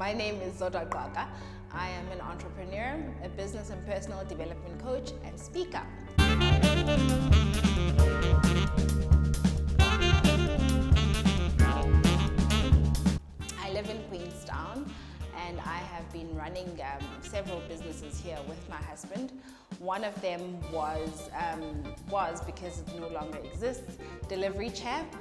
My name is Zodwa Gqwaka. I am an entrepreneur, a business and personal development coach, and speaker. I live in Queenstown, and I have been running several businesses here with my husband. One of them was because it no longer exists, Delivery Chap,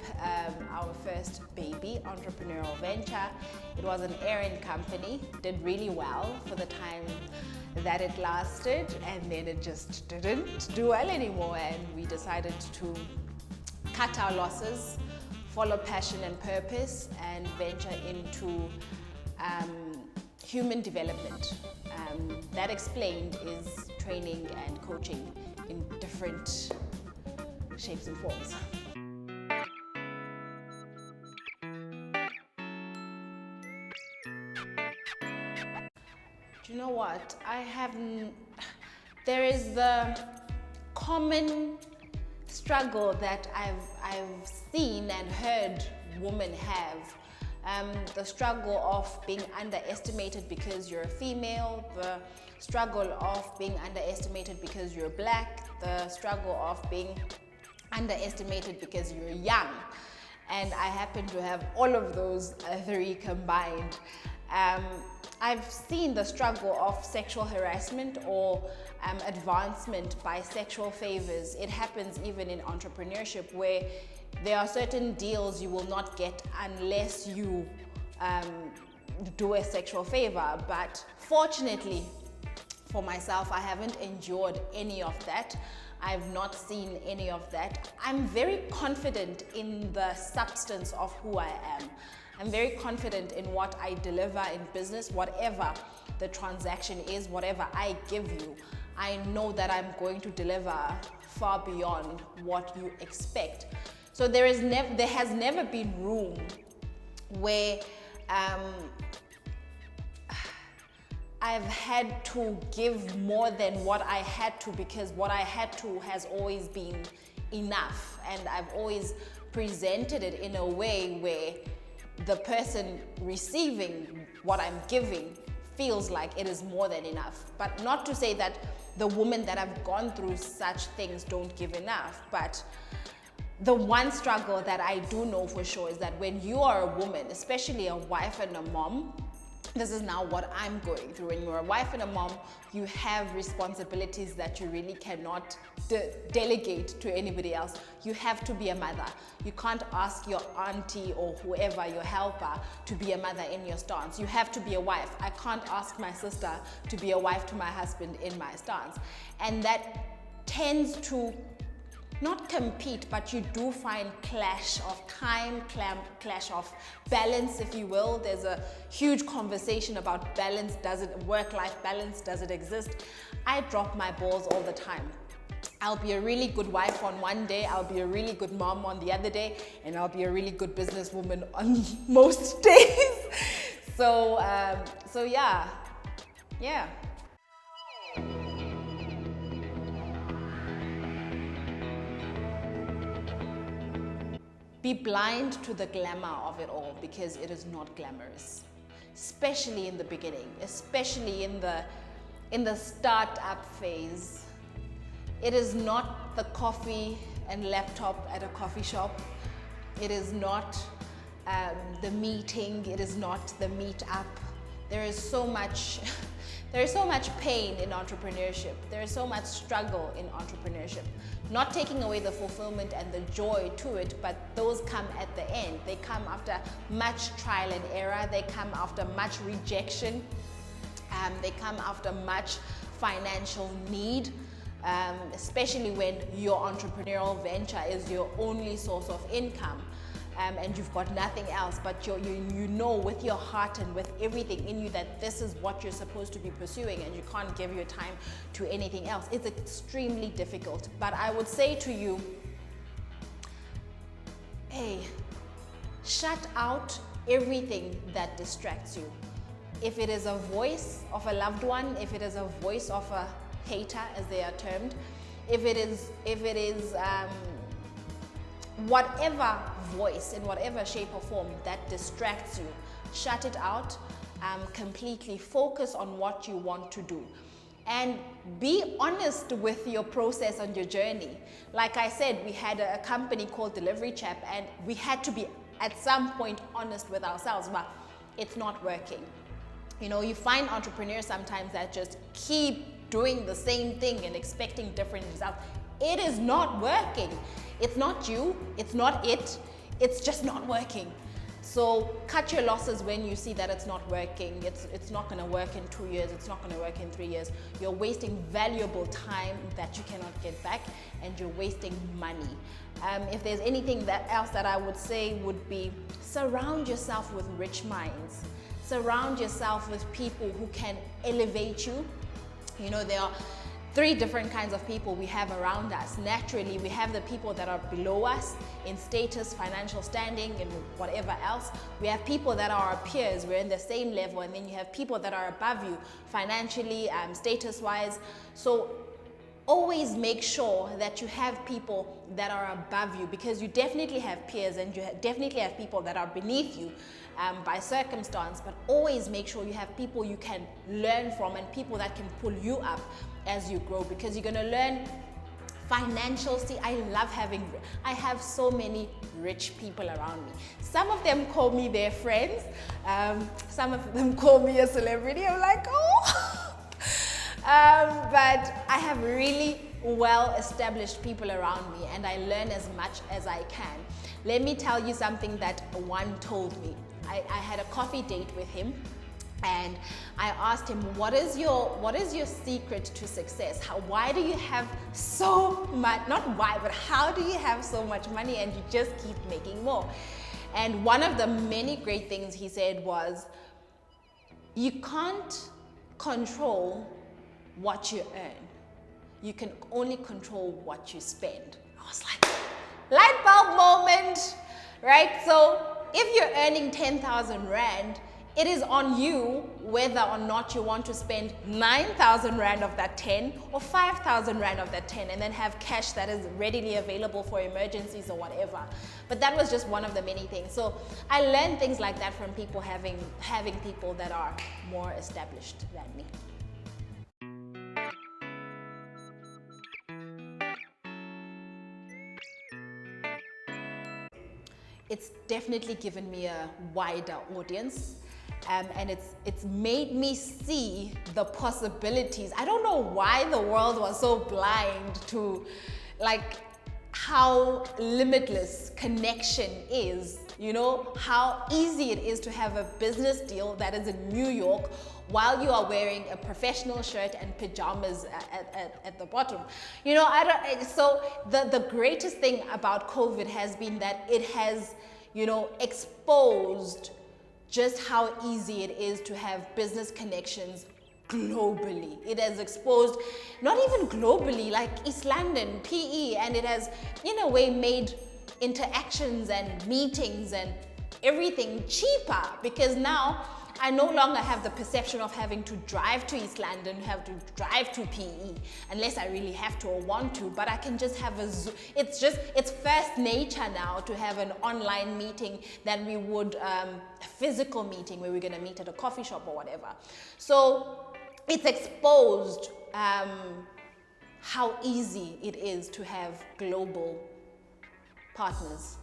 our first baby entrepreneurial venture. It was an errand company, did really well for the time that it lasted, and then it just didn't do well anymore, and we decided to cut our losses, follow passion and purpose, and venture into human development. That explained is training and coaching in different shapes and forms. Do you know what? There is the common struggle that I've seen and heard women have. The struggle of being underestimated because you're a female, the struggle of being underestimated because you're black, the struggle of being underestimated because you're young. And I happen to have all of those three combined. I've seen the struggle of sexual harassment or advancement by sexual favors. It happens even in entrepreneurship, where there are certain deals you will not get unless you do a sexual favor. But fortunately for myself, I haven't endured any of that. I've not seen any of that. I'm very confident in the substance of who I am. I'm very confident in what I deliver in business, whatever the transaction is, whatever I give you. I know that I'm going to deliver far beyond what you expect. So there has never been room where I've had to give more than what I had to, because what I had to has always been enough, and I've always presented it in a way where the person receiving what I'm giving feels like it is more than enough. But not to say that the women that have gone through such things don't give enough, but the one struggle that I do know for sure is that when you are a woman, especially a wife and a mom, this is now what I'm going through. When you're a wife and a mom, you have responsibilities that you really cannot delegate to anybody else. You have to be a mother. You can't ask your auntie or whoever, your helper, to be a mother in your stance. You have to be a wife. I can't ask my sister to be a wife to my husband in my stance. And that tends to not compete, but you do find clash of time, clash of balance, if you will. There's a huge conversation about balance. Does it work-life balance? Does it exist? I drop my balls all the time. I'll be a really good wife on one day, I'll be a really good mom on the other day, and I'll be a really good businesswoman on most days. So yeah. Be blind to the glamour of it all, because it is not glamorous, especially in the beginning, especially in the startup phase. It is not the coffee and laptop at a coffee shop. It is not the meeting. It is not the meetup. There is so much pain in entrepreneurship. There is so much struggle in entrepreneurship. Not taking away the fulfillment and the joy to it, but those come at the end. They come after much trial and error. They come after much rejection. They come after much financial need, especially when your entrepreneurial venture is your only source of income. And you've got nothing else, but you know with your heart and with everything in you that this is what you're supposed to be pursuing, and you can't give your time to anything else. It's extremely difficult. But I would say to you, hey, shut out everything that distracts you. If it is a voice of a loved one, if it is a voice of a hater, as they are termed, if it is whatever voice in whatever shape or form that distracts you, shut it out. completely. Focus on what you want to do. And be honest with your process on your journey. Like I said, we had a company called Chap, and we had to be at some point honest with ourselves, but it's not working. You know, you find entrepreneurs sometimes that just keep doing the same thing and expecting different results. It is not working. It's not you, it's not it, it's just not working. So cut your losses when you see that it's not working. It's not going to work in 2 years. It's not going to work in 3 years. You're wasting valuable time that you cannot get back, and you're wasting money. If there's anything else that I would say would be, surround yourself with rich minds. Surround yourself with people who can elevate you. You know, there are 3 different kinds of people we have around us. Naturally, we have the people that are below us in status, financial standing, and whatever else. We have people that are our peers, we're in the same level, and then you have people that are above you financially, status-wise. So always make sure that you have people that are above you, because you definitely have peers and you definitely have people that are beneath you by circumstance, but always make sure you have people you can learn from and people that can pull you up as you grow, because you're going to learn financial. See, I have so many rich people around me. Some of them call me their friends. Some of them call me a celebrity. I'm like, oh. But I have really well-established people around me, and I learn as much as I can. Let me tell you something that one told me. I had a coffee date with him, and I asked him, what is your secret to success? Why do you have so much, not why, but how do you have so much money and you just keep making more? And one of the many great things he said was, you can't control what you earn. You can only control what you spend. I was like, light bulb moment, right? So if you're earning 10,000 Rand, it is on you whether or not you want to spend 9,000 Rand of that 10 or 5,000 Rand of that 10, and then have cash that is readily available for emergencies or whatever. But that was just one of the many things. So I learned things like that from people, having people that are more established than me. It's definitely given me a wider audience, and it's made me see the possibilities. I don't know why the world was so blind to like how limitless connection is, you know, how easy it is to have a business deal that is in New York while you are wearing a professional shirt and pajamas at the bottom. You know, so the greatest thing about COVID has been that it has, you know, exposed just how easy it is to have business connections globally. It has exposed, not even globally, like East London, PE, and it has in a way made interactions and meetings and everything cheaper, because now I no longer have the perception of having to drive to East London, have to drive to PE, unless I really have to or want to, but I can just have it's first nature now to have an online meeting than we would a physical meeting where we're gonna meet at a coffee shop or whatever. So it's exposed how easy it is to have global partners.